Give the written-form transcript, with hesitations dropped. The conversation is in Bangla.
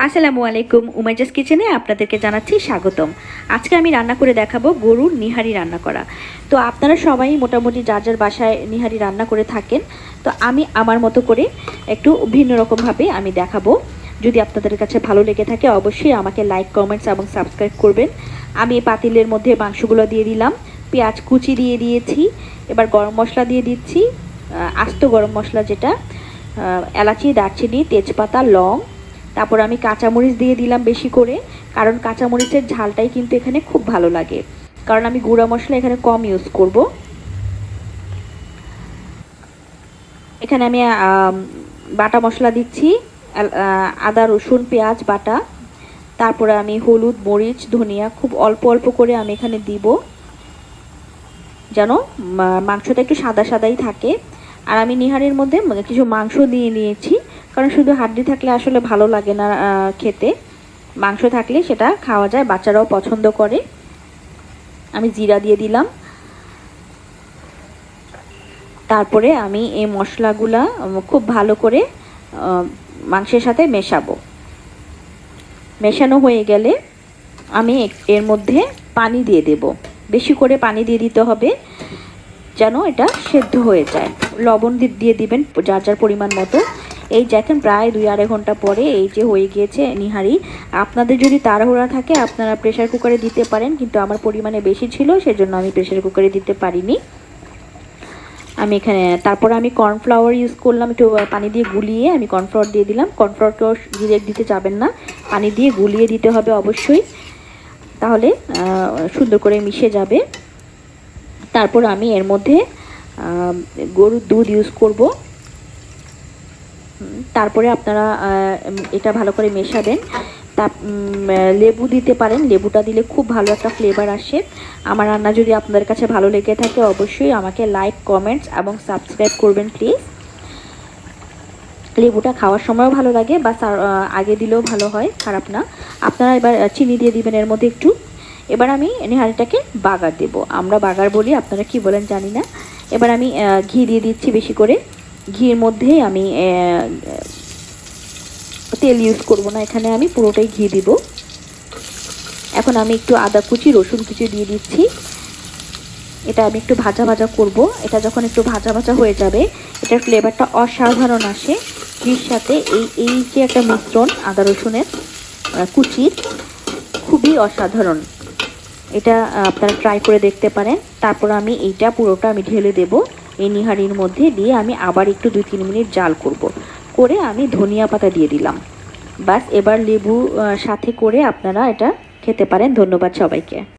আসসালামু আলাইকুম, উমাইজাস কিচেনে আপনাদেরকে জানাচ্ছি স্বাগতম। আজকে আমি রান্না করে দেখাবো গরুর নিহারি রান্না করা। তো আপনারা সবাই মোটামুটি যার যার বাসায় নিহারি রান্না করে থাকেন, তো আমি আমার মতো করে একটু ভিন্ন রকমভাবে আমি দেখাবো। যদি আপনাদের কাছে ভালো লেগে থাকে অবশ্যই আমাকে লাইক, কমেন্টস এবং সাবস্ক্রাইব করবেন। আমি এই পাতিলের মধ্যে মাংসগুলো দিয়ে দিলাম, পেঁয়াজ কুচি দিয়ে দিয়েছি, এবার গরম মশলা দিয়ে দিচ্ছি, আস্ত গরম মশলা যেটা, এলাচি, দারচিনি, তেজপাতা, লং। তারপর আমি কাঁচামরিচ দিয়ে দিলাম বেশি করে, কারণ কাঁচামরিচের ঝালটাই কিন্তু এখানে খুব ভালো লাগে, কারণ আমি গুঁড়া মশলা এখানে কম ইউজ করব। এখানে আমি বাটা মশলা দিচ্ছি, আদা, রসুন, পেঁয়াজ বাটা। তারপরে আমি হলুদ, মরিচ, ধনিয়া খুব অল্প অল্প করে আমি এখানে দিব, যেন মাংসটা একটু সাদা সাদাই থাকে। আর আমি নিহারির মধ্যে কিছু মাংস দিয়ে নিয়েছি, কারণ শুধু হাড্ডি থাকলে আসলে ভালো লাগে না খেতে, মাংস থাকলে সেটা খাওয়া যায়, বাচ্চারাও পছন্দ করে। আমি জিরা দিয়ে দিলাম। তারপরে আমি এই মশলাগুলা খুব ভালো করে মাংসের সাথে মেশাবো। মেশানো হয়ে গেলে আমি এর মধ্যে পানি দিয়ে দেব, বেশি করে পানি দিয়ে দিতে হবে যেন এটা সেদ্ধ হয়ে যায়। লবণ দিয়ে দিবেন যার যার পরিমাণ মতো। এই দেখেন প্রায় 2-2.5 ঘন্টা পরে এই যে হয়ে গিয়েছে নিহারি। আপনাদের যদি তাড়াহুড়া থাকে আপনারা প্রেসার কুকারে দিতে পারেন, কিন্তু আমার পরিমাণে বেশি ছিল সেজন্য আমি প্রেসার কুকারে দিতে পারিনি। আমি এখানে তারপর আমি কর্নফ্লাওয়ার ইউজ করলাম, একটু পানি দিয়ে গুলিয়ে আমি কর্নফ্লাওয়ার দিয়ে দিলাম। কর্নফ্লাওয়ারটাও ডিরেক্ট দিতে যাবেন না, পানি দিয়ে গুলিয়ে দিতে হবে অবশ্যই, তাহলে সুন্দর করে মিশে যাবে। তারপর আমি এর মধ্যে গরুর দুধ ইউজ করব। তারপরে আপনারা এটা ভালো করে মেশাবেন। তা লেবু দিতে পারেন, লেবুটা দিলে খুব ভালো একটা ফ্লেভার আসে। আমার রান্না যদি আপনাদের কাছে ভালো লেগে থাকে অবশ্যই আমাকে লাইক, কমেন্টস এবং সাবস্ক্রাইব করবেন প্লিজ। লেবুটা খাওয়ার সময়ও ভালো লাগে, বা আগে দিলেও ভালো হয়, খারাপ না। আপনারা এবার চিনি দিয়ে দিবেন এর মধ্যে একটু। এবার আমি নিহারিটাকে বাগার দেব, আমরা বাগার বলি, আপনারা কি বলেন জানি না। এবার আমি ঘি দিয়ে দিচ্ছি বেশি করে। ঘির মধ্যে আমি তেল ইউজ করব না, এখানে আমি পুরোটাই ঘি দিব। এখন আমি একটু আদা কুচি, রসুন কুচি দিয়ে দিচ্ছি। এটা আমি একটু ভাজা ভাজা করব। এটা যখন একটু ভাজা ভাজা হয়ে যাবে এটার ফ্লেভারটা অসাধারণ আসে ঘির সাথে। এই যে একটা মিশ্রণ আদা রসুনের কুচির, খুবই অসাধারণ। এটা আপনারা ট্রাই করে দেখতে পারেন। তারপর আমি এইটা পুরোটা আমি ঢেলে দেব এই নিহারির মধ্যে, দিয়ে আমি আবার একটু 2-3 মিনিট জাল করে আমি ধনিয়া পাতা দিয়ে দিলাম। বাস, এবার লেবু সাথে করে আপনারা এটা খেতে পারেন। ধন্যবাদ সবাইকে।